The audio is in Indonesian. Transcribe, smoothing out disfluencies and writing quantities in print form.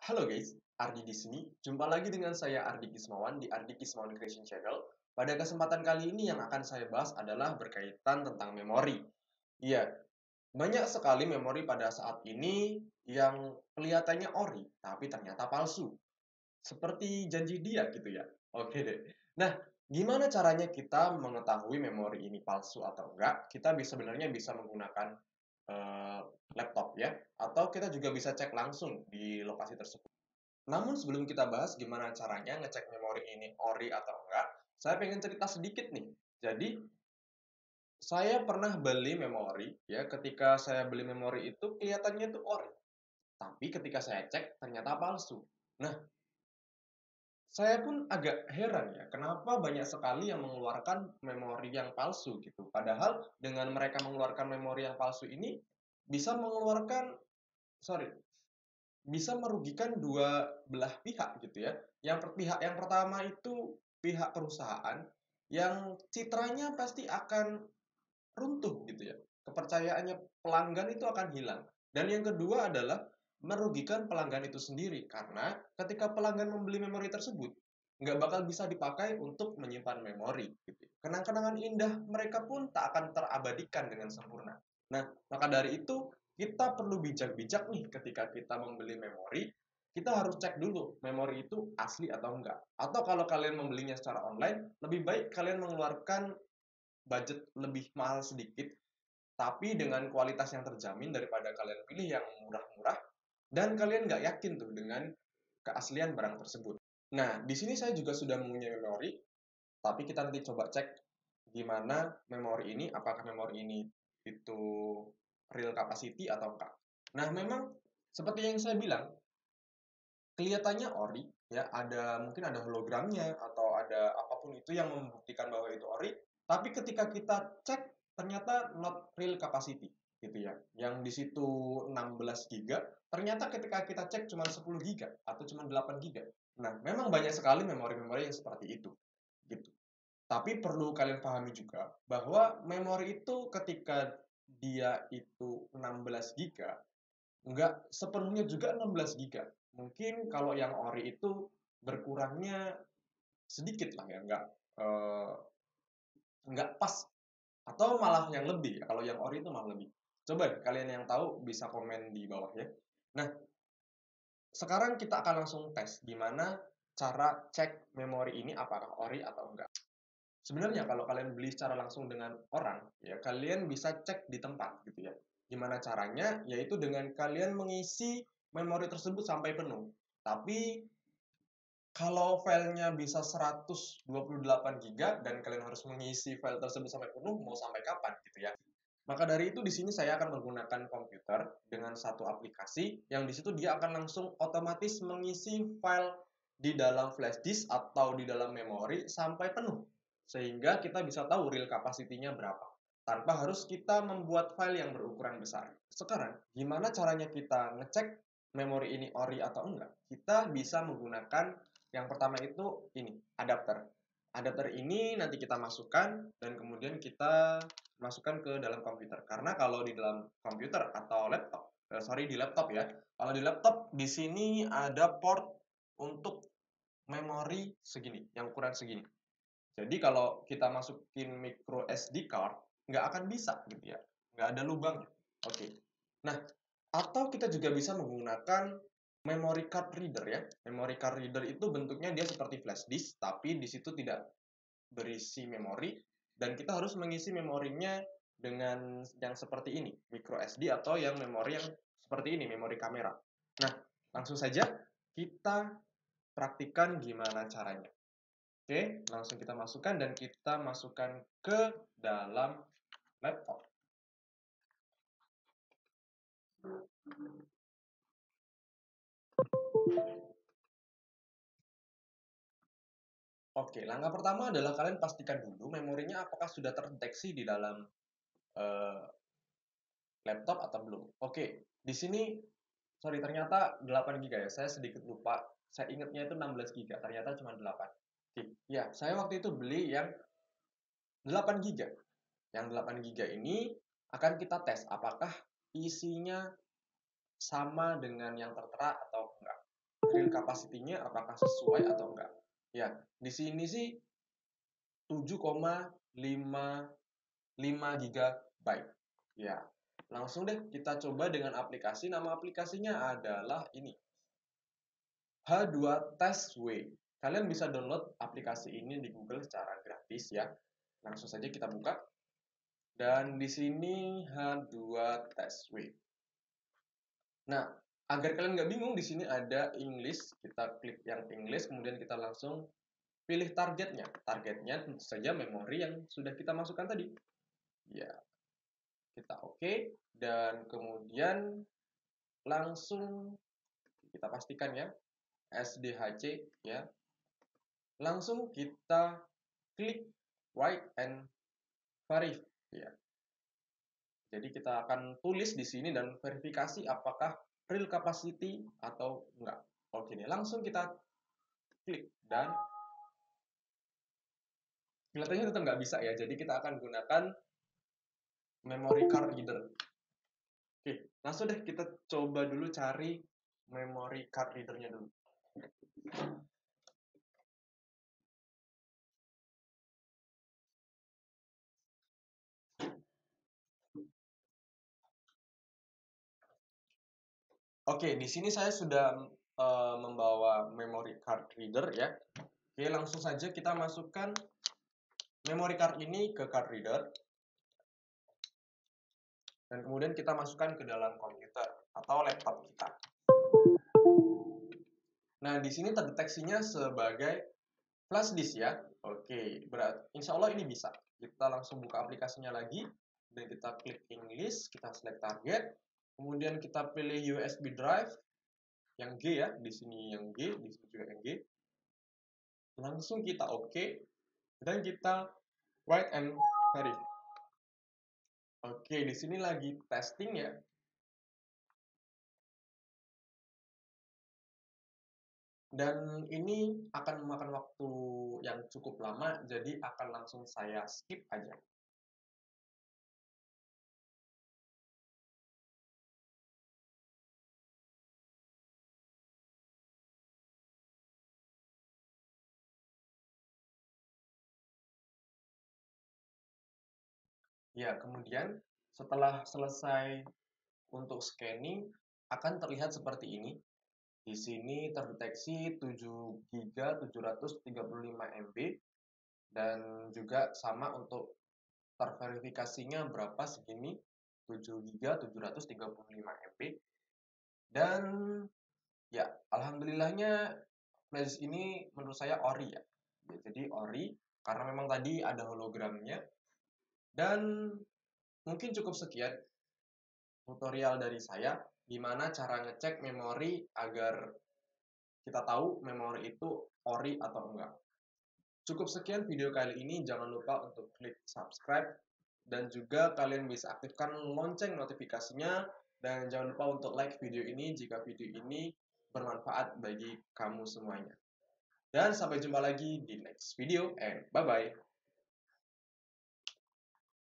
Halo guys, Ardi di sini. Jumpa lagi dengan saya Ardi Kismawan di Ardi Kismawan Creation Channel. Pada kesempatan kali ini yang akan saya bahas adalah berkaitan tentang memori. Iya, banyak sekali memori pada saat ini yang kelihatannya ori, tapi ternyata palsu. Seperti janji dia gitu ya. Oke deh. Nah, gimana caranya kita mengetahui memori ini palsu atau enggak? Kita sebenarnya bisa menggunakan eh, laptop ya, atau kita juga bisa cek langsung di lokasi tersebut. Namun sebelum kita bahas gimana caranya ngecek memori ini ori atau enggak, saya pengen cerita sedikit nih. Jadi, saya pernah beli memori, ya ketika saya beli memori itu kelihatannya itu ori. Tapi ketika saya cek, ternyata palsu. Nah, saya pun agak heran ya, kenapa banyak sekali yang mengeluarkan memori yang palsu gitu. Padahal dengan mereka mengeluarkan memori yang palsu ini, bisa mengeluarkan, sorry, bisa merugikan dua belah pihak gitu ya. Pihak yang pertama itu pihak perusahaan yang citranya pasti akan runtuh gitu ya. Kepercayaannya pelanggan itu akan hilang. Dan yang kedua adalah merugikan pelanggan itu sendiri karena ketika pelanggan membeli memori tersebut nggak bakal bisa dipakai untuk menyimpan memori gitu. Kenang-kenangan indah mereka pun tak akan terabadikan dengan sempurna. Nah, maka dari itu kita perlu bijak-bijak nih ketika kita membeli memori, kita harus cek dulu memori itu asli atau enggak. Atau kalau kalian membelinya secara online, lebih baik kalian mengeluarkan budget lebih mahal sedikit, tapi dengan kualitas yang terjamin daripada kalian pilih yang murah-murah dan kalian nggak yakin tuh dengan keaslian barang tersebut. Nah, di sini saya juga sudah mempunyai memori, tapi kita nanti coba cek gimana memori ini, apakah memori ini itu real capacity atau enggak. Nah, memang seperti yang saya bilang, kelihatannya ori, ya mungkin ada hologramnya atau ada apapun itu yang membuktikan bahwa itu ori, tapi ketika kita cek ternyata not real capacity gitu ya. Yang di situ 16 giga, ternyata ketika kita cek cuma 10 giga atau cuma 8 giga. Nah, memang banyak sekali memori-memori yang seperti itu gitu. Tapi perlu kalian pahami juga bahwa memori itu ketika dia itu 16 giga, nggak sepenuhnya juga 16 giga. Mungkin kalau yang ori itu berkurangnya sedikit lah ya, eh, nggak pas atau malah yang lebih ya. Kalau yang ori itu malah lebih. Coba kalian yang tahu bisa komen di bawah ya. Nah, sekarang kita akan langsung tes gimana cara cek memori ini apakah ori atau enggak. Sebenarnya kalau kalian beli secara langsung dengan orang, ya kalian bisa cek di tempat gitu ya. Gimana caranya? Yaitu dengan kalian mengisi memori tersebut sampai penuh. Tapi kalau filenya bisa 128 giga dan kalian harus mengisi file tersebut sampai penuh, mau sampai kapan gitu ya. Maka dari itu di sini saya akan menggunakan komputer dengan satu aplikasi yang di situ dia akan langsung otomatis mengisi file di dalam flash disk atau di dalam memori sampai penuh. Sehingga kita bisa tahu real capacity-nya berapa. Tanpa harus kita membuat file yang berukuran besar. Sekarang, gimana caranya kita ngecek memori ini ori atau enggak? Kita bisa menggunakan yang pertama itu ini, adapter. Adapter ini nanti kita masukkan dan kemudian kita masukkan ke dalam komputer. Karena kalau di dalam komputer atau laptop, sorry di laptop ya. Kalau di laptop di sini ada port untuk memori segini, yang ukuran segini. Jadi kalau kita masukin micro SD card, nggak akan bisa gitu ya. Nggak ada lubangnya. Oke. Nah, atau kita juga bisa menggunakan memory card reader ya. Memory card reader itu bentuknya dia seperti flash disk, tapi di situ tidak berisi memori dan kita harus mengisi memorinya dengan yang seperti ini, micro SD atau yang memori yang seperti ini, memori kamera. Nah, langsung saja kita praktikkan gimana caranya. Oke, langsung kita masukkan dan kita masukkan ke dalam laptop. Oke, langkah pertama adalah kalian pastikan dulu memorinya apakah sudah terdeteksi di dalam eh, laptop atau belum. Oke, di sini sorry ternyata 8 giga ya. Saya sedikit lupa. Saya ingatnya itu 16 giga, ternyata cuma 8. Oke, ya, saya waktu itu beli yang 8 giga. Yang 8 giga ini akan kita tes apakah isinya sama dengan yang tertera atau enggak. real capacity-nya apakah sesuai atau enggak. Ya, di sini sih 7,55 GB. Ya, langsung deh kita coba dengan aplikasi. Nama aplikasinya adalah ini, H2TestW. Kalian bisa download aplikasi ini di Google secara gratis ya. Langsung saja kita buka. Dan di sini H2TestW. Nah, agar kalian nggak bingung, di sini ada English. Kita klik yang English, kemudian kita langsung pilih targetnya. Targetnya tentu saja memori yang sudah kita masukkan tadi. Ya, kita oke. Dan kemudian langsung kita pastikan ya, SDHC ya. Langsung kita klik write and verify ya. Jadi kita akan tulis di sini dan verifikasi apakah real capacity atau enggak. Oke nih, langsung kita klik dan kelihatannya tetap nggak bisa ya. Jadi kita akan gunakan memory card reader. Oke, langsung deh kita coba dulu cari memory card readernya dulu. Oke, di sini saya sudah membawa memory card reader ya. Oke, langsung saja kita masukkan memory card ini ke card reader. Dan kemudian kita masukkan ke dalam komputer atau laptop kita. Nah, di sini terdeteksinya sebagai flash disk ya. Oke, insya Allah ini bisa. Kita langsung buka aplikasinya lagi. Dan kita klik English, kita select target. Kemudian kita pilih USB drive. Yang G ya, di sini yang G, di sini juga yang G. Langsung kita oke. Dan kita write and verify. Oke, di sini lagi testing ya. Dan ini akan memakan waktu yang cukup lama, jadi akan langsung saya skip aja. Ya, kemudian setelah selesai untuk scanning, akan terlihat seperti ini. Di sini terdeteksi 7 GB 735 MB, dan juga sama untuk terverifikasinya berapa segini, 7 GB 735 MB. Dan ya, alhamdulillahnya flash ini menurut saya ori ya. Jadi ori karena memang tadi ada hologramnya. Dan mungkin cukup sekian tutorial dari saya gimana cara ngecek memori agar kita tahu memori itu ori atau enggak. Cukup sekian video kali ini, jangan lupa untuk klik subscribe dan juga kalian bisa aktifkan lonceng notifikasinya, dan jangan lupa untuk like video ini jika video ini bermanfaat bagi kamu semuanya. Dan sampai jumpa lagi di next video and bye bye.